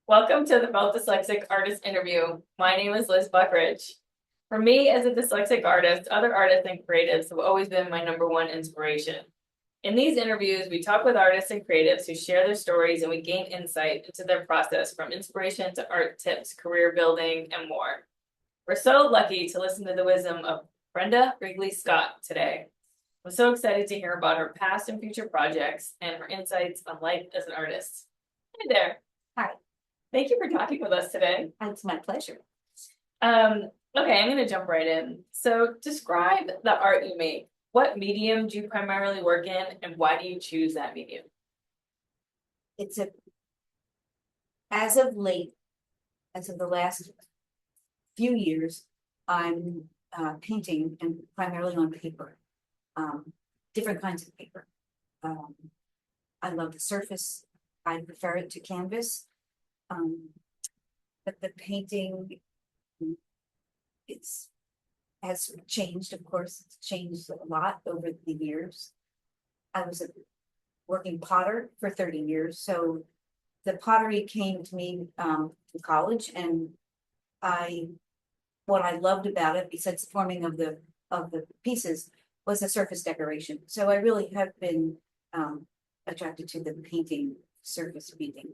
Welcome to the Felt Dyslexic Artist Interview. My name is Liz Buckridge. For me, as a dyslexic artist, other artists and creatives have always been my number one inspiration. In these interviews, we talk with artists and creatives who share their stories and we gain insight into their process from inspiration to art tips, career building, and more. We're so lucky to listen to the wisdom of Brenda Wrigley Scott today. I'm so excited to hear about her past and future projects and her insights on life as an artist. Hey there. Hi. Thank you for talking with us today. It's my pleasure. Okay, I'm gonna jump right in. So describe the art you make. What medium do you primarily work in and why do you choose that medium? It's as of late, as of the last few years, I'm painting and primarily on paper, different kinds of paper. I love the surface. I prefer it to canvas. But the painting, has changed, of course. It's changed a lot over the years. I was a working potter for 30 years, so the pottery came to me in college, and what I loved about it, besides the forming of the pieces, was the surface decoration. So I really have been attracted to the painting, surface painting,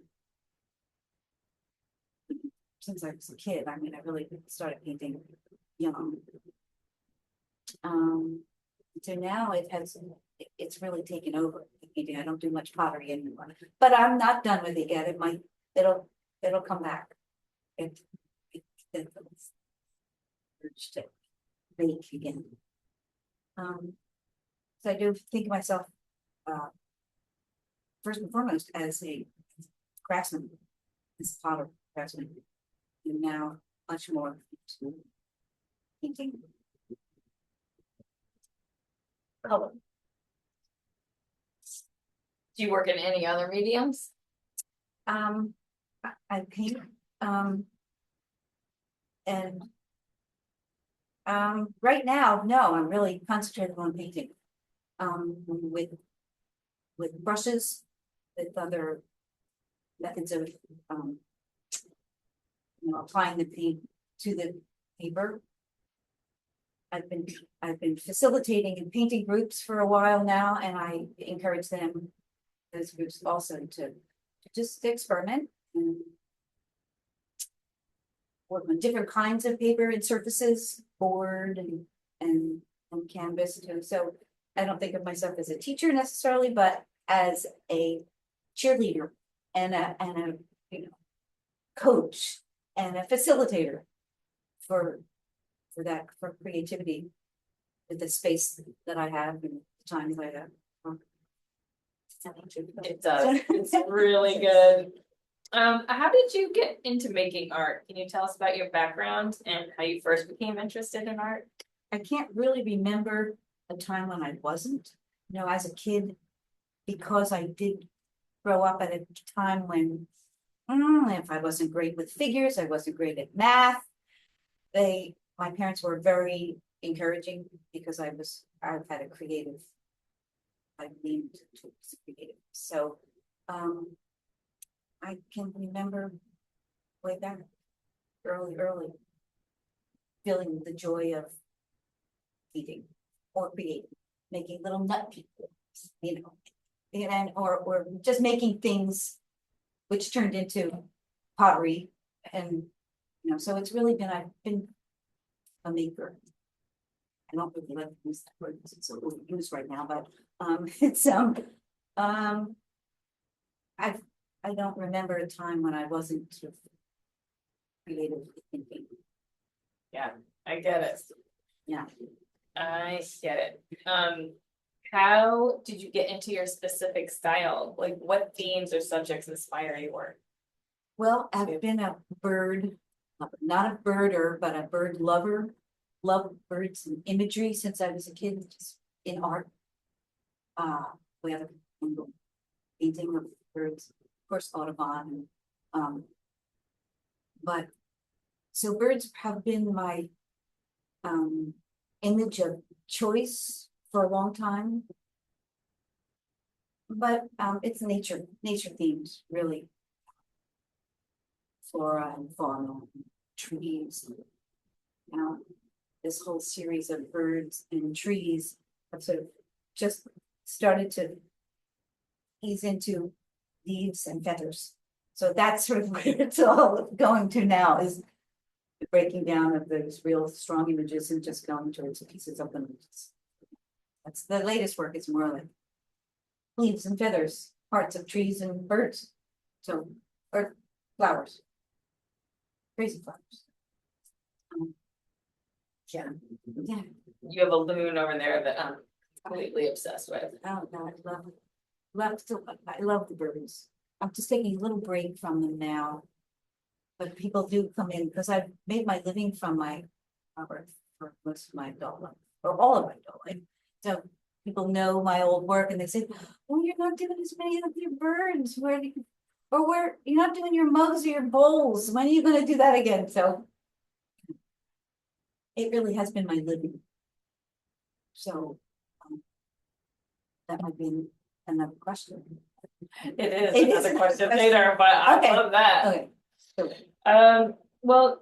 since I was a kid. I mean, I really started painting young. So now it's really taken over the painting. I don't do much pottery anymore, but I'm not done with it yet. It'll come back. It's urge to make again. So I do think of myself first and foremost as a craftsman, as a potter craftsman, and now much more into painting. Color. Do you work in any other mediums? I paint, and right now, no, I'm really concentrated on painting. With brushes, with other methods of applying the paint to the paper. I've been facilitating and painting groups for a while now, and I encourage those groups also to just experiment and work on different kinds of paper and surfaces, board and canvas too. So I don't think of myself as a teacher necessarily, but as a cheerleader and a coach and a facilitator for creativity with the space that I have and the time that I have. It does. It's really good. How did you get into making art? Can you tell us about your background and how you first became interested in art? I can't really remember a time when I wasn't. As a kid, because I did grow up at a time when if I wasn't great with figures, I wasn't great at math. My parents were very encouraging because I've had a creative, I leaned towards creative. So I can remember way back early, feeling the joy of eating or creating, making little nut people, and or just making things which turned into pottery. And so it's really been, I've been a maker. I don't really like to use that word because it's so overused right now, but it's I don't remember a time when I wasn't sort of creatively thinking. Yeah, I get it. Yeah. I get it. How did you get into your specific style? Like what themes or subjects inspire your work? Well, I've been a bird, not a birder, but a bird lover. Love birds and imagery since I was a kid, just in art. We have a painting of birds, of course, Audubon. But so birds have been my image of choice for a long time. But it's nature themed, really. flora and fauna, trees. You know, this whole series of birds and trees have sort of just started to ease into leaves and feathers. So that's sort of where it's all going to now, is the breaking down of those real strong images and just going towards pieces of them. That's the latest work. It's more like leaves and feathers, parts of trees and birds. So, or flowers. Crazy flowers. Yeah. Yeah. You have a loon over there that I'm completely obsessed with. Oh, no, I love the birds. I'm just taking a little break from them now. But people do come in, because I've made my living from my work for most of my adult life, or all of my adult life. So people know my old work and they say, oh, you're not doing as many of your birds. Where do you, or where you're not doing your mugs or your bowls. When are you gonna do that again? So it really has been my living. So that might be another question. It is It is another another question question. later, but I Okay. love that. Okay. So, Well,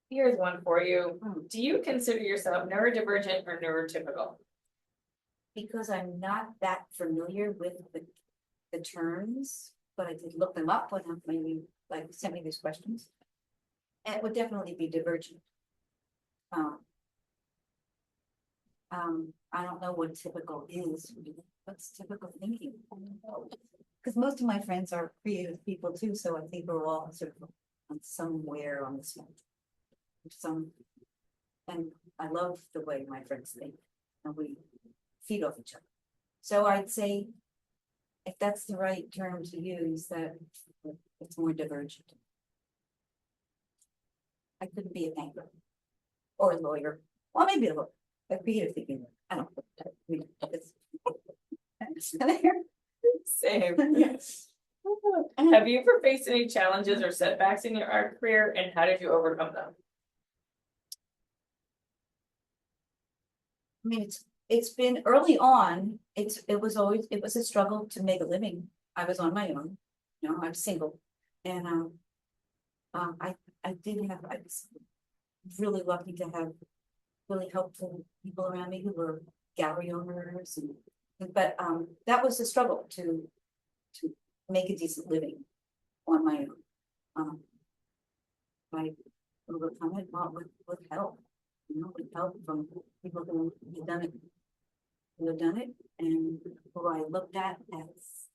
here's one for you. Hmm. Do you consider yourself neurodivergent or neurotypical? because I'm not that familiar with the terms, but I did look them up when you like sent me these questions. And it would definitely be divergent. I don't know what typical is. What's typical thinking? Because most of my friends are creative people too, so I think we're all sort of on somewhere on the spectrum. And I love the way my friends think, and we feed off each other. So I'd say, if that's the right term to use, that it's more divergent. I couldn't be a banker or a lawyer, well, maybe a lawyer, a creative thinking. I don't know. I mean, it's- Same. Yes. Have you ever faced any challenges or setbacks in your art career, and how did you overcome them? I mean, it's been early on, it was a struggle to make a living. I was on my own, you know, I'm single. And I was really lucky to have really helpful people around me who were gallery owners but that was a struggle to make a decent living on my own. I overcome it with help. You know, with help from people who have done it, and who I looked at as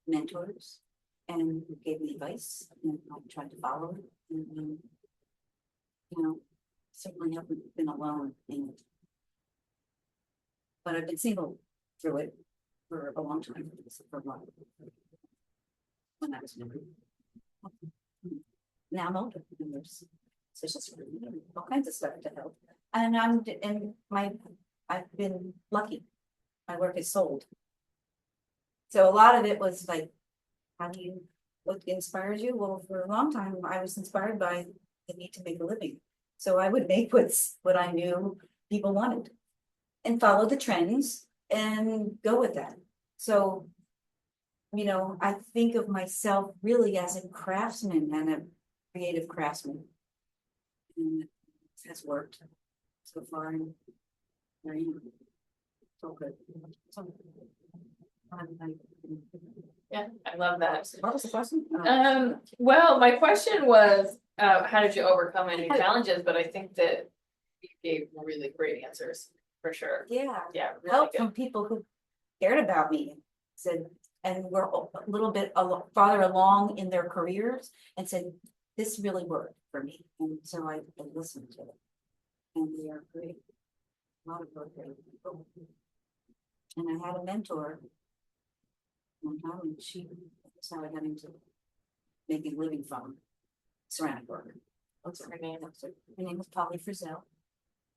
mentors, and who gave me advice, and I tried to follow it. And you know, certainly haven't been alone in it. But I've been single through it for a long time. For a while. When I was younger. Now I'm older, and there's all kinds of stuff to help. And I've been lucky. My work is sold. So a lot of it was like, what inspires you? Well, for a long time, I was inspired by the need to make a living. So I would make what I knew people wanted and follow the trends and go with that. So, you know, I think of myself really as a craftsman and a creative craftsman. And it has worked so far. And very so good. Yeah, I love that. What was the question? Well, my question was, how did you overcome any challenges? But I think that you gave really great answers, for sure. Yeah. Yeah, really Help good. from people who cared about me, said, and were a little bit farther along in their careers, and said, this really worked for me. And so I listened to it. And they are great. A lot of great people. And I had a mentor one time, and that's how I got into making a living from ceramic work. What's her name? Her name was Polly Frizzell.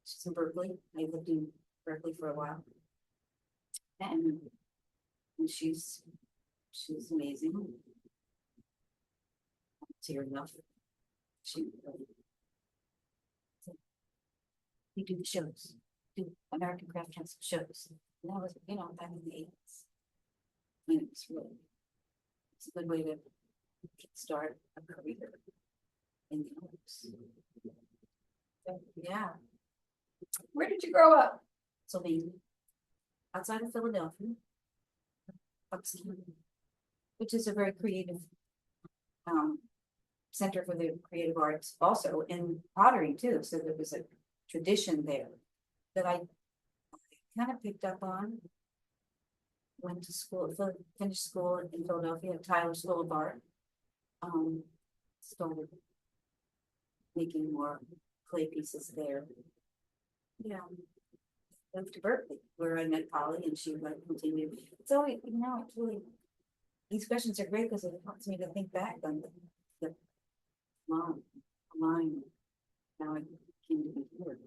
She's in Berkeley. I lived in Berkeley for a while. And she's amazing. Tear enough. You do the shows, do American Craft Council shows. And that was, you know, back in the 80s. I mean, it's a good way to start a career in the arts. Yeah, Where did you grow up? so maybe outside of Philadelphia, Buxton, which is a very creative center for the creative arts also, and pottery too, so there was a tradition there that I kind of picked up on. Went to school, finished school in Philadelphia at Tyler School of Art. Started making more clay pieces there. Yeah. Moved to Berkeley, where I met Polly, and she like continued. So it's really, these questions are great because it helps me to think back on the line. Now I came to be here.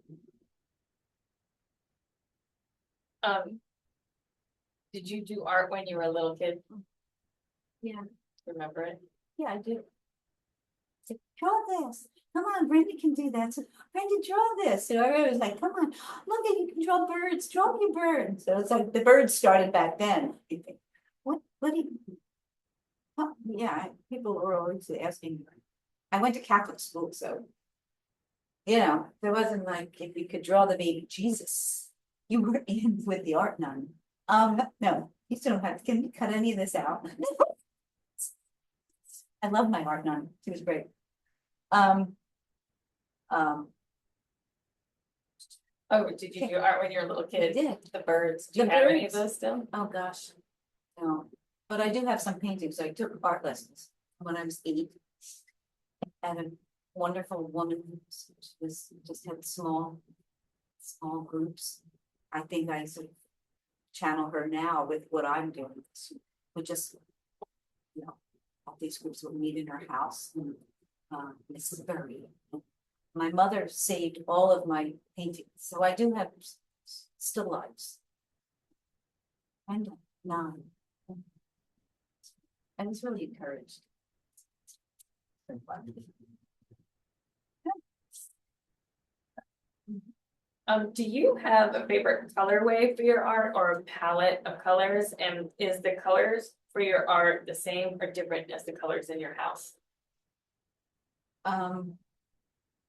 Did you do art when you were a little kid? Yeah. Remember it? Yeah, I do. So, draw this. Come on, Brenda can do that. So, Brenda, draw this. So I was like, come on, look at you can draw birds. Draw me a bird. So it's like the birds started back then. You think, what do you? Oh, yeah, people were always asking. I went to Catholic school, so there wasn't like if you could draw the baby Jesus, you were in with the art nun. No, you still don't have. Can you cut any of this out? I love my art nun. She was great. Oh, did you do art when you were a little I kid? did. The birds. Do you The have any of birds. those still? Oh, gosh. No, but I do have some paintings. I took art lessons when I was 8. At a wonderful woman who was just had small groups. I think I sort of channel her now with what I'm doing. We just, all these groups would meet in her house. And, Mrs. Berry. My mother saved all of my paintings, so I do have still lifes. And 9. I was really encouraged. Do you have a favorite colorway for your art or a palette of colors? And is the colors for your art the same or different as the colors in your house?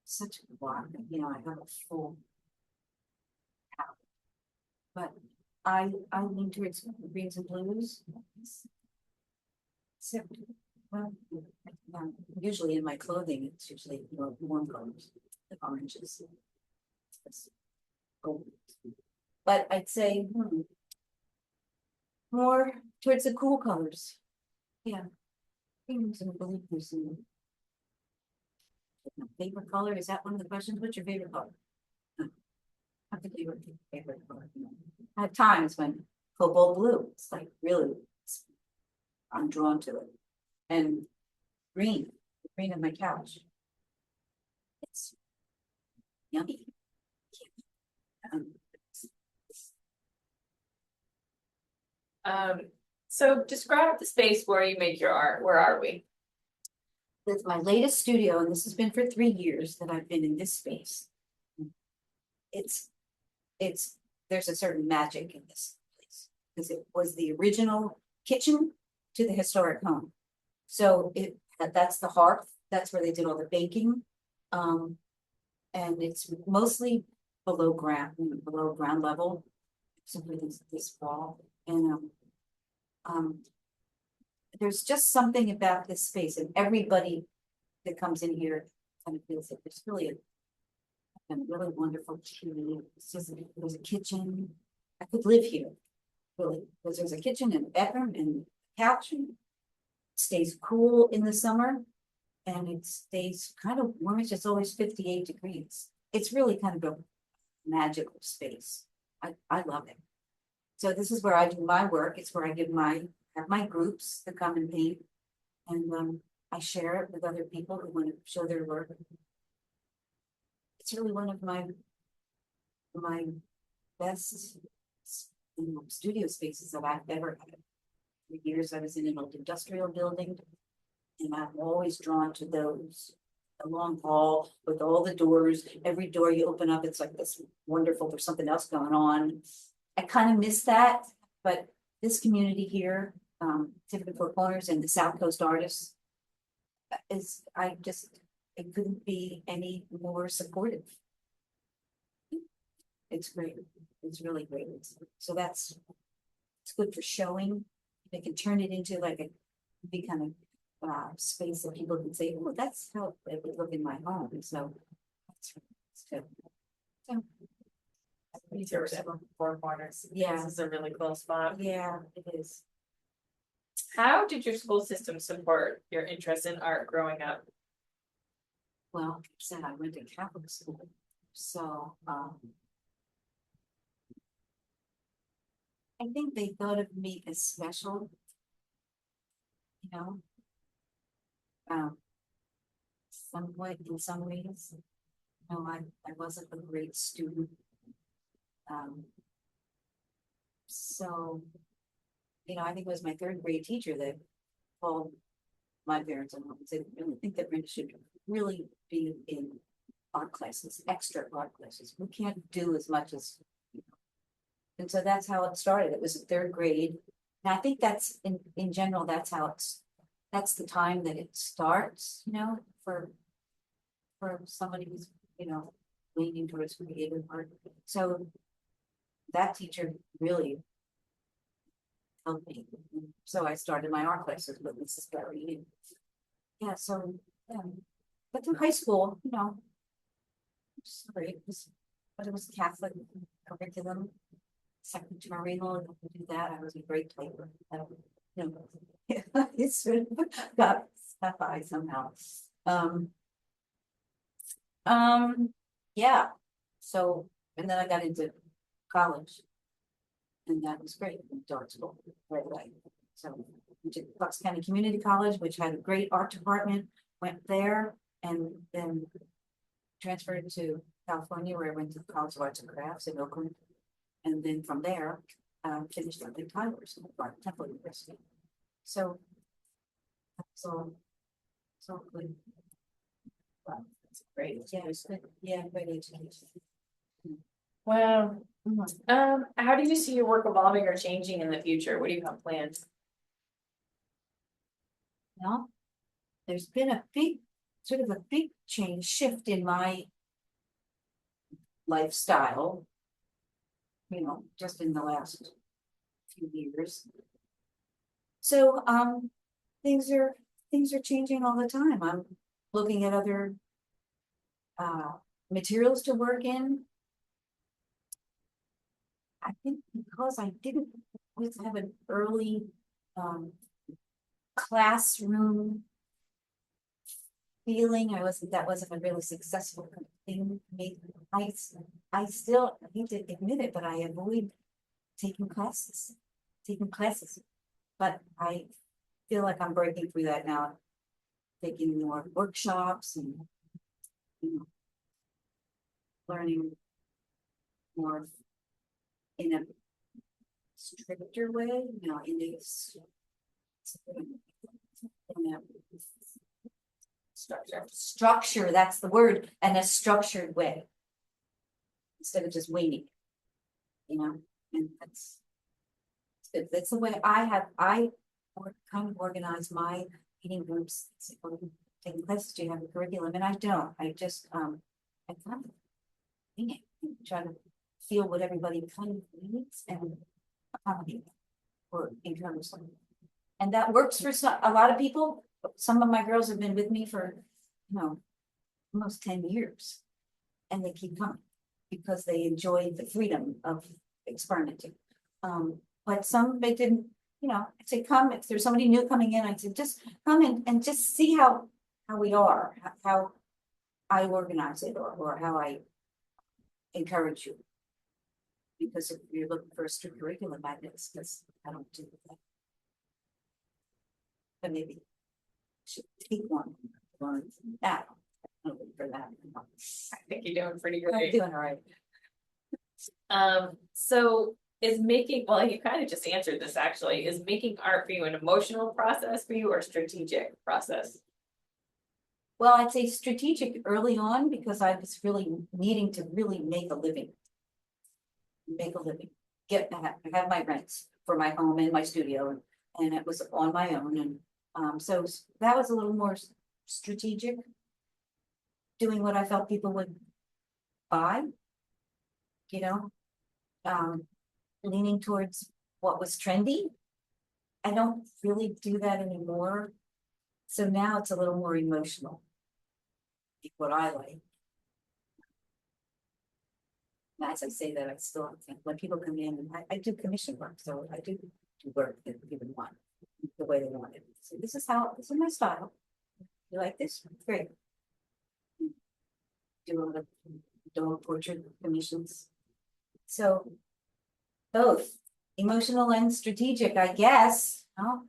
Such a lot, I have a full palette. But I lean towards greens and blues. So, well, usually in my clothing, it's usually warm colors, the oranges. Gold. But I'd say more towards the cool colors. Yeah. Greens and blues. My favorite color, is that one of the questions? What's your favorite color? I think your favorite color. I have times when cobalt blue, it's like really, I'm drawn to it. And green, the green of my couch. It's yummy. So describe the space where you make your art. Where are we? It's my latest studio, and this has been for 3 years that I've been in this space. There's a certain magic in this place because it was the original kitchen to the historic home. So that's the hearth. That's where they did all the baking. And it's mostly below ground level. Simply this wall. And there's just something about this space, and everybody that comes in here kind of feels like there's really a really wonderful community. There's a kitchen. I could live here, really, because there's a kitchen and a bedroom and a couch. And it stays cool in the summer, and it stays kind of warm. It's always 58 degrees. It's really kind of a magical space. I love it. So this is where I do my work. It's where I have my groups that come and paint, and I share it with other people who want to show their work. It's really one of my best studio spaces that I've ever had. For years I was in an old industrial building, and I'm always drawn to those. A long hall with all the doors. Every door you open up, it's like this wonderful, there's something else going on. I kind of miss that, but this community here, Tiffany Four Corners and the South Coast artists, it couldn't be any more supportive. It's great. It's really great. So it's good for showing. They can turn it into like a, be kind of space that people can say, oh, that's how it would look in my home. So that's good. So, These are several four corners. Yeah. This is a really cool spot. yeah, it is. How did your school system support your interest in art growing up? Well, like I said, I went to Catholic school, so I think they thought of me as special, you know. Somewhat in some ways. No, I wasn't a great student. So, I think it was my third grade teacher that called my parents and said, I really think that Brenda should really be in art classes, extra art classes. We can't do as much as. And so that's how it started. It was in third grade. And I think that's in general, that's the time that it starts, for somebody who's, leaning towards creative art. So that teacher really helped me. So I started my art classes with Mrs. Berry. Yeah, so but through high school, it's great. But it was Catholic curriculum, secretary law, to do that. I was a great player. It sort of got stuff by somehow. Yeah. So, and then I got into college. And that was great, art school, right away. So, went to Bucks County Community College, which had a great art department, went there, and then transferred to California, where I went to the College of Arts and Crafts in Oakland. And then from there, finished up at Tyler's, Temple University. So, so good. Wow, that's great. Yeah, it's good. Yeah, great education. Wow. How do you see your work evolving or changing in the future? What do you have planned? Well, there's been a big shift in my lifestyle, just in the last few years. So, things are changing all the time. I'm looking at other materials to work in. I think because I didn't always have an early classroom feeling, that wasn't a really successful thing for me. I still hate to admit it, but I avoid taking classes. But I feel like I'm breaking through that now, taking more workshops and learning more in a stricter way, in a structure, that's the word, and a structured way, instead of just waiting, and that's the way I kind of organize my reading groups. Taking classes, do you have a curriculum? And I don't. I just I kind of wing it, try to feel what everybody kind of needs and accommodate or encourage them. And that works for a lot of people. Some of my girls have been with me for, almost 10 years. And they keep coming because they enjoy the freedom of experimenting. But some they didn't, I'd say come, if there's somebody new coming in, I'd say just come in and just see how we are, how I organize it, or how I encourage you. Because if you're looking for a strict curriculum, I don't do that. But maybe I should take one. That for that. I think you're doing pretty I'm great. doing all right. So is making, well, you kind of just answered this actually, is making art for you an emotional process for you or strategic process? Well, I'd say strategic early on because I was really needing to really make a living. I have my rents for my home and my studio, and it was on my own, and so that was a little more strategic. Doing what I felt people would buy. You know, leaning towards what was trendy. I don't really do that anymore. So now it's a little more emotional. What I like. And as I say that, I still think when people come in, and I do commission work, so I do work that people want the way they want it. So this is my style. You like this? Great. Do a lot of dog portrait commissions. So both emotional and strategic, I guess. Oh.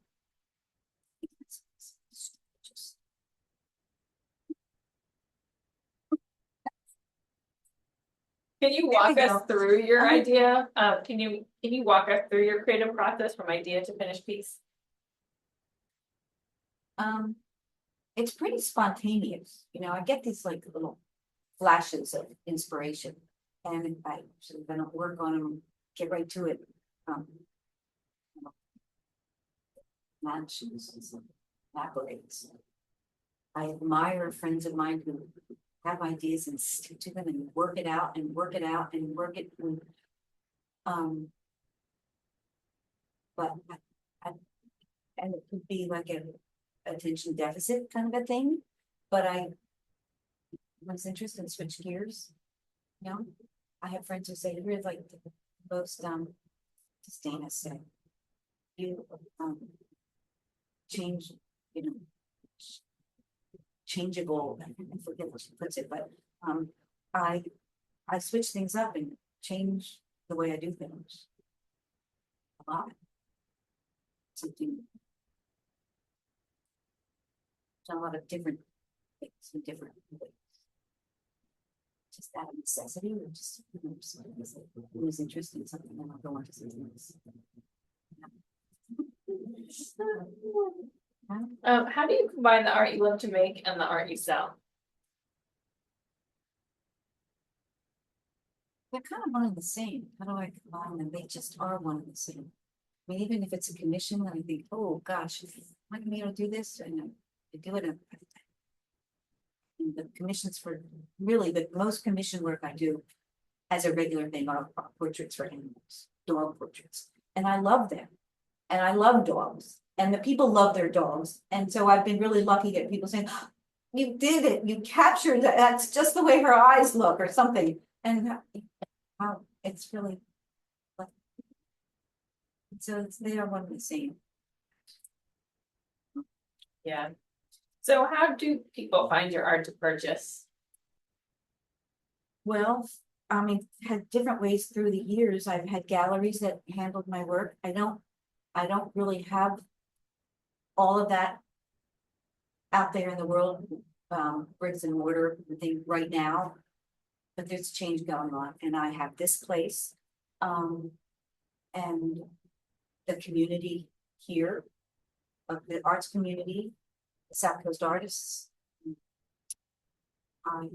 Can you There walk we us go. through your idea? Can you walk us through your creative process from idea to finished piece? It's pretty spontaneous, you know, I get these like little flashes of inspiration. And I sort of don't work on them, get right to it. You know, mansions and some accolades. I admire friends of mine who have ideas and stick to them and work it out and work it out and work it. But and it could be like a attention deficit kind of a thing, but I was interested in switch gears. You know, I have friends who say, you're like the most, just Dana said, you, change, you know, changeable, I forget what she puts it, but, I switch things up and change the way I do things. A lot. Something. A lot of different things in different ways. Just out of necessity, or just, you know, just it was interesting, something and I'll go on to something else. How do you combine the art you love to make and the art you sell? They're kind of one and the same. How do I combine them? They just are one and the same. I mean, even if it's a commission, then I think, oh gosh, am I gonna be able to do this? And I do it. And the commissions for really the most commission work I do as a regular thing are portraits for animals, dog portraits. And I love them. And I love dogs. And the people love their dogs. And so I've been really lucky that people saying, oh, you did it, you captured that, that's just the way her eyes look or something. And it's really, so they are one and the same. Yeah. So how do people find your art to purchase? Well, I mean, had different ways through the years. I've had galleries that handled my work. I don't really have all of that out there in the world, bricks and mortar thing right now. But there's change going on, and I have this place, and the community here, of the arts community, the South Coast artists. I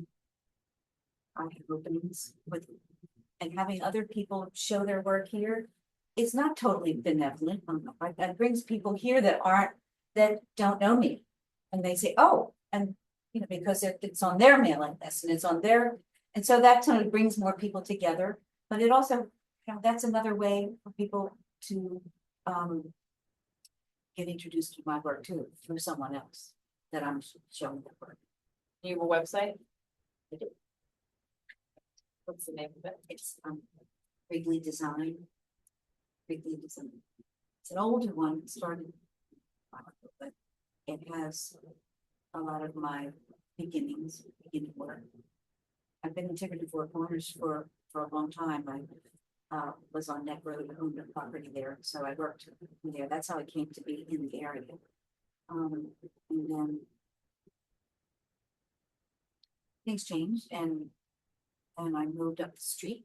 have openings with, and having other people show their work here. It's not totally benevolent. That brings people here that don't know me, and they say, "Oh," and you know, because it's on their mailing list and it's on their, and so that kind of brings more people together. But it also, you know, that's another way for people to get introduced to my work too through someone else that I'm showing their work. Do you have a website? I do. What's the name of it? It's Wrigley Design. Wrigley Design. It's an older one, it started, but it has a lot of my beginning work. I've been in Tiverton Four Corners for a long time. I was on Neck Road, owned a property there, so I worked there. That's how I came to be in the area. And then things changed, and I moved up the street,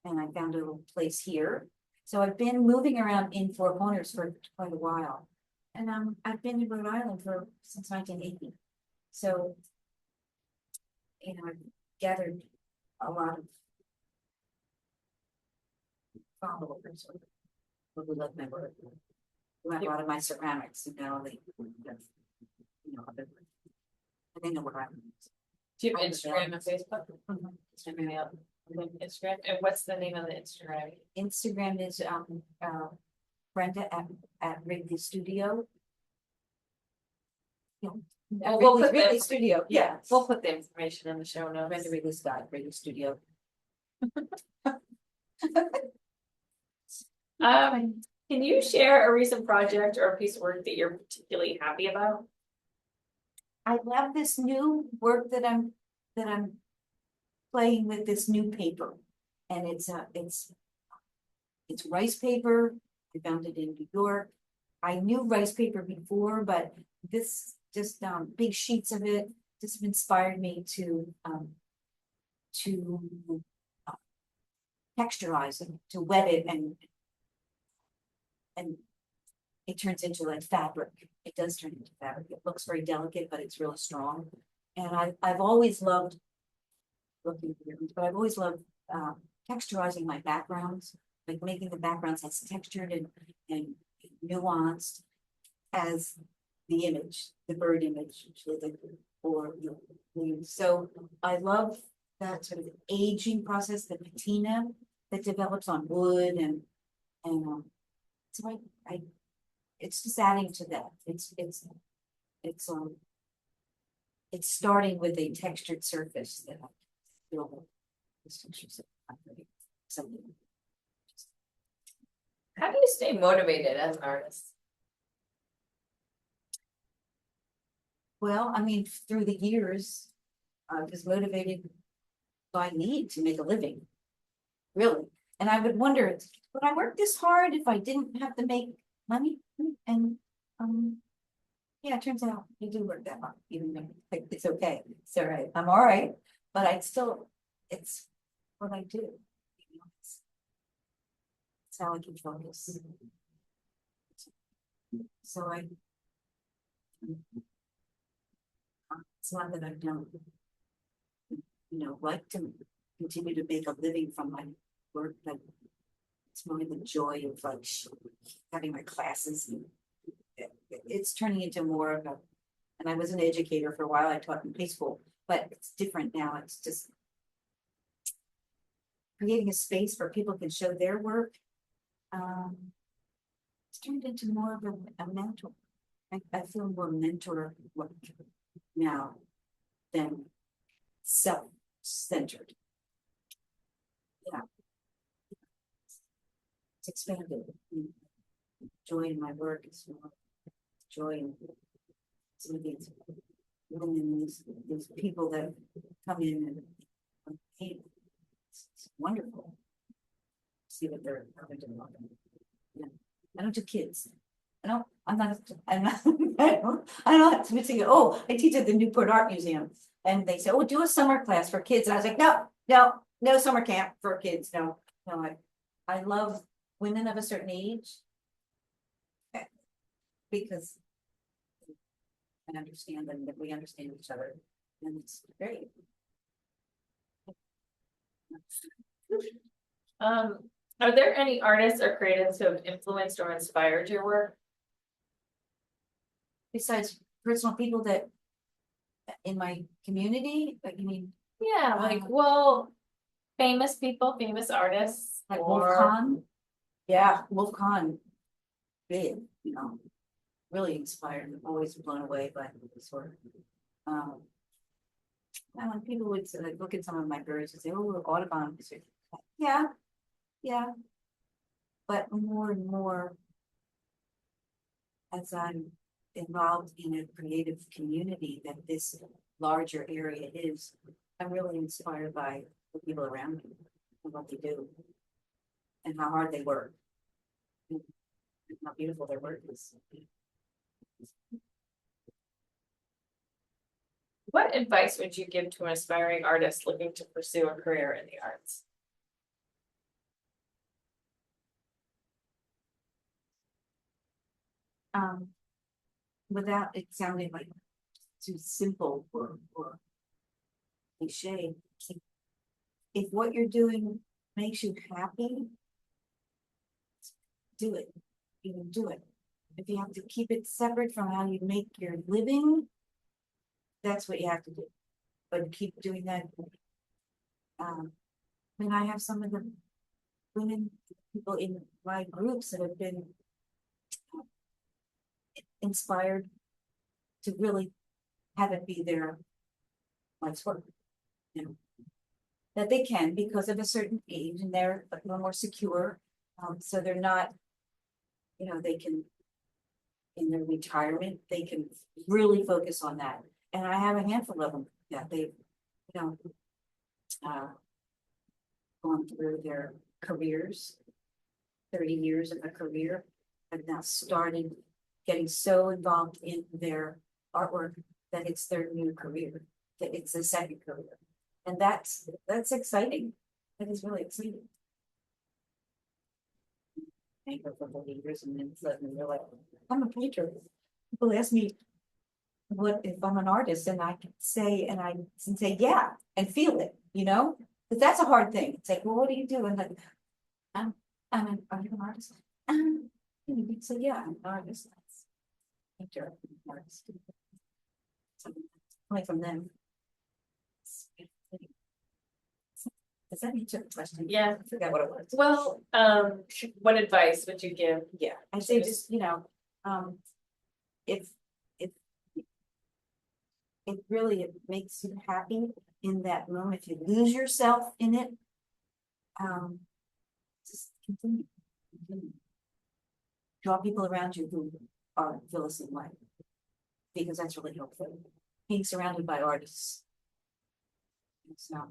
and I found a little place here. So I've been moving around in Four Corners for quite a while, and I've been in Rhode Island since 1980. So, you know, I've gathered a lot of followers who love my work. Who have a lot of my ceramics, you know, other They know where I'm. Do you have Instagram and Facebook? Send me out Instagram, and what's the name of the Instagram? Instagram is Brenda at Wrigley Studio. Yeah. Well, we'll put Wrigley the- Studio, Yeah, we'll put the information in the show notes. Brenda Wrigley Scott, Wrigley Studio. Can you share a recent project or a piece of work that you're particularly happy about? I love this new work that I'm playing with this new paper. And it's rice paper. I found it in New York. I knew rice paper before, but this just big sheets of it just inspired me to texturize it, to wet it, and it turns into like fabric. It does turn into fabric. It looks very delicate, but it's really strong. And I've always loved looking at it, but I've always loved texturizing my backgrounds, like making the backgrounds as textured and nuanced as the image, the bird image, or so I love that sort of aging process, the patina that develops on wood, and so I it's just adding to that. It's starting with a textured surface that I feel this texture something. How do you stay motivated as an artist? Well, I mean, through the years, I was motivated by need to make a living, really. And I would wonder, would I work this hard if I didn't have to make money? And yeah, it turns out you do work that hard, even though like, it's okay. It's all right. I'm all right, but I'd still, it's what I do. It's how I can focus. So it's not that I don't, like to continue to make a living from my work, but it's more the joy of like having my classes. And it's turning into more of a, and I was an educator for a while. I taught in high school, but it's different now. It's just creating a space where people can show their work. It's turned into more of a mentor. I feel more mentor work now than self-centered. Yeah. It's expanded. Joy in my work is more joy in some of these women, these people that come in and paint. It's wonderful. See what they're having to do. Yeah. I don't do kids. I'm not, I don't have to say, oh, I teach at the Newport Art Museum. And they say, oh, do a summer class for kids. And I was like, no summer camp for kids. No, I love women of a certain age. Because I understand them, that we understand each other. And it's great. Are there any artists or creatives who have influenced or inspired your work? Besides personal people that in my community, like you mean? Yeah, well, famous people, famous artists, Like or Wolf Kahn? Yeah, Wolf Kahn. Big, really inspired. I'm always blown away by this work. And when people would say, like, look at some of my birds and say, oh, Audubon. Yeah. But more and more, as I'm involved in a creative community that this larger area is, I'm really inspired by the people around me and what they do and how hard they work and how beautiful their work is. What advice would you give to an aspiring artist looking to pursue a career in the arts? Without it sounding like too simple or cliche, if what you're doing makes you happy, do it. Even do it. If you have to keep it separate from how you make your living, that's what you have to do, but keep doing that. I mean, I have some of the women, people in my groups that have been inspired to really have it be their life's work, you know. That they can because of a certain age and they're a little more secure, so they're not, you know, they can, in their retirement, they can really focus on that. And I have a handful of them that they've, you know, gone through their careers, 30 years of a career, and now started getting so involved in their artwork that it's their new career, that it's a second career. And that's exciting. That is really exciting. Anchor for the years and then suddenly you're like, I'm a painter. People ask me what if I'm an artist, and I can say, I can say, yeah, and feel it, you know? But that's a hard thing. It's like, well, what do you do? And like, are you an artist? You can say, yeah, I'm an artist. That's painter, artist. Something coming from them. Does that answer the question? Yeah. I forgot what it was. Well, what advice would you give? Yeah, I say just, you know, if it really, it makes you happy in that moment, if you lose yourself in it, just continue. Draw people around you who are feel the same way, because that's really helpful. Being surrounded by artists. It's not.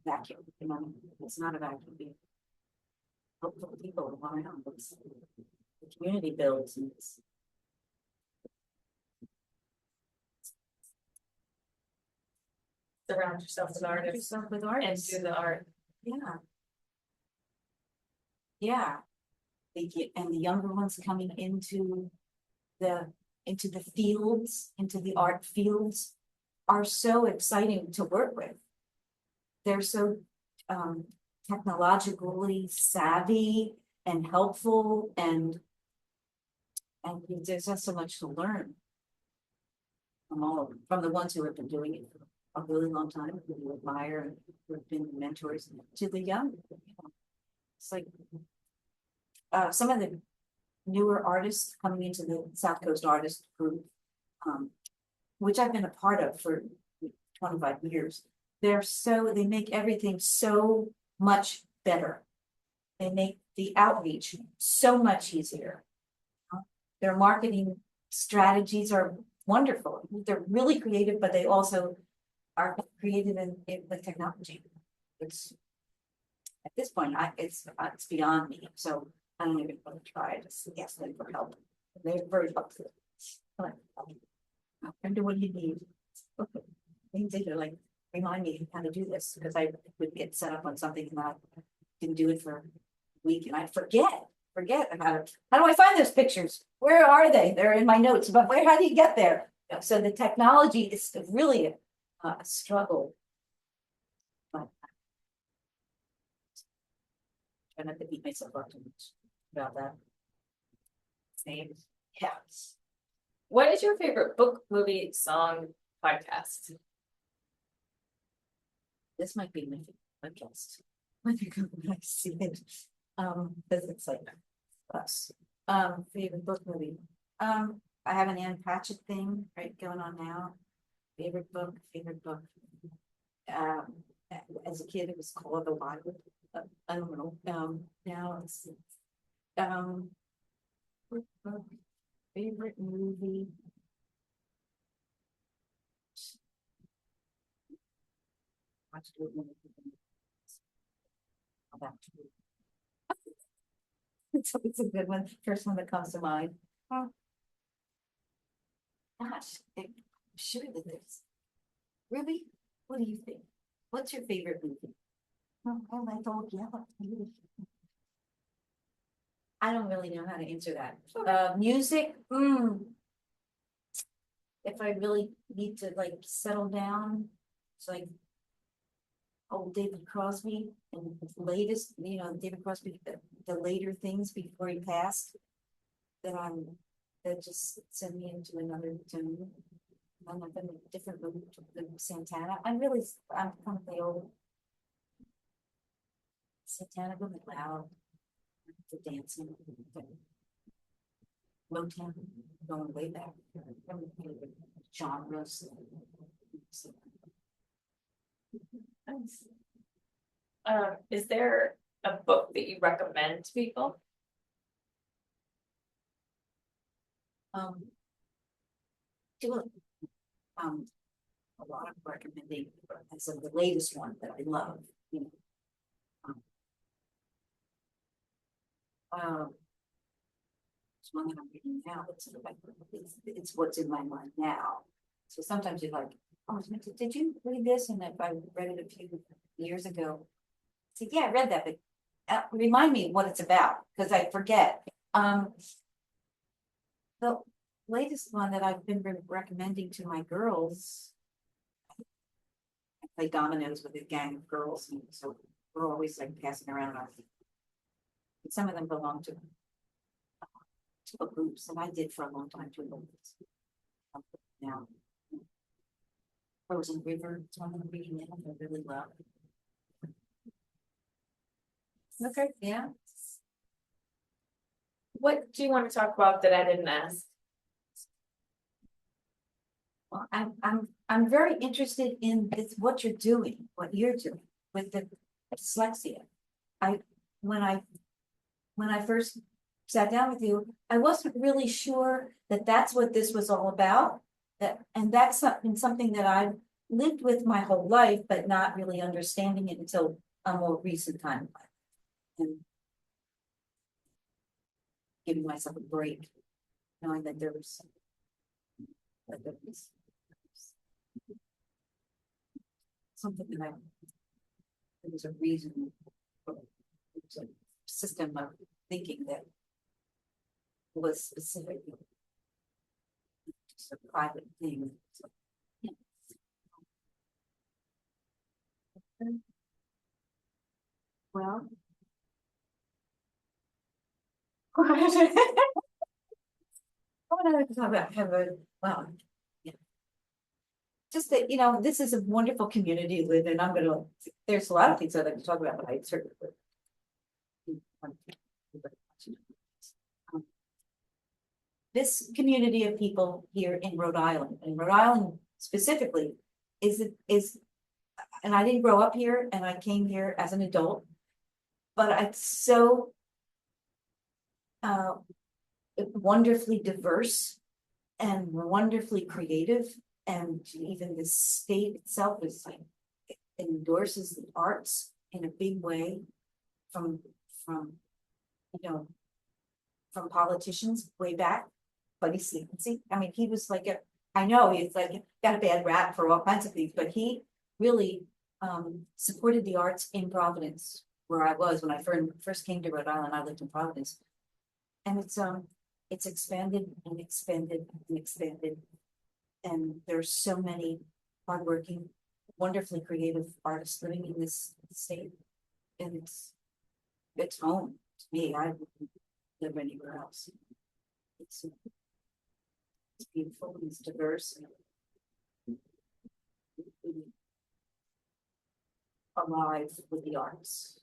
Vacuum, you know, it's not a vacuum. Helpful people around, it's the community builds and it's. Surround yourself with artists Yourself with and artists. do the art. Yeah. Yeah. And the younger ones coming into the fields, into the art fields, are so exciting to work with. They're so technologically savvy and helpful, and there's just so much to learn from all of them, from the ones who have been doing it for a really long time, who you admire and who have been mentors, to the young. It's like some of the newer artists coming into the South Coast Artist Group, which I've been a part of for 25 years. They make everything so much better. They make the outreach so much easier. Their marketing strategies are wonderful. They're really creative, but they also are creative with technology. It's at this point, it's beyond me. So I don't even want to try. I just ask them for help. They're very helpful. Brenda, what do you need? Okay. Things that are like, remind me how to do this, because I would get set up on something and I didn't do it for a week and I forget about it. How do I find those pictures? Where are they? They're in my notes, but how do you get there? So the technology is really a struggle. But try not to beat myself up too much about that. Same. Yeah. What is your favorite book, movie, song, podcast? This might be my podcast. When I see it, because it's like us. Favorite book, movie. I have an Anne Patchett thing right going on now. Favorite book. As a kid, it was called The Bible. I don't know. Now it's favorite movie. Watched it when it's a good one. First one that comes to mind. Oh. Gosh, I'm sure that there's. Really? What do you think? What's your favorite movie? Oh, I told you. I don't really know how to answer that. Music. If I really need to like settle down, it's like old David Crosby and the latest, David Crosby, the later things before he passed. that just send me into another tune. I'm up in a different mood than Santana. I'm kind of the old Santana, really loud, the dancing, the Motown, going way back, genres. Nice. Is there a book that you recommend to people? Do a lot of recommending, as of the latest one that I love, you know. It's one that I'm reading now, but sort of like, it's what's in my mind now. So sometimes you're like, oh, did you read this? And if I read it a few years ago, I said, yeah, I read that, but remind me what it's about, because I forget. The latest one that I've been recommending to my girls, I play dominoes with a gang of girls, and so we're always like passing around our. Some of them belong to groups, and I did for a long time too. Now, Frozen River, it's one I'm reading now, I really love. Okay. Yeah. What do you want to talk about that I didn't ask? Well, I'm very interested in this, what you're doing with the dyslexia. When I first sat down with you, I wasn't really sure that that's what this was all about. And that's something that I've lived with my whole life, but not really understanding it until a more recent time. And giving myself a break, knowing that there was something that there was a reason, there was a system of thinking that was specific, just a private thing. So, yeah. Well, what I like to talk about, well, yeah. Just that, this is a wonderful community to live in. There's a lot of things I'd like to talk about, but I certainly would. This community of people here in Rhode Island, and Rhode Island specifically, is, and I didn't grow up here, and I came here as an adult, but it's so wonderfully diverse and wonderfully creative, and even the state itself is like, it endorses the arts in a big way from politicians way back. But I mean, he was like I know he's like got a bad rap for all kinds of things, but he really supported the arts in Providence, where I was when I first came to Rhode Island. I lived in Providence, and it's expanded and expanded and expanded, and there's so many hardworking, wonderfully creative artists living in this state, and it's home to me. I wouldn't live anywhere else. It's beautiful and it's diverse and alive with the arts.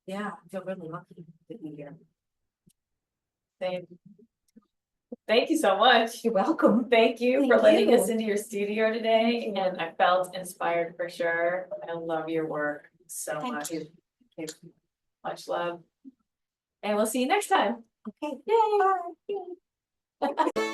Yeah, I feel really lucky to be here. Thank you so much. You're welcome. Thank you Thank for letting you. us into your studio today, and I felt inspired for sure. I love your work so Thank much. you. Thank you. Much love. And we'll see you next time. Okay. Yay!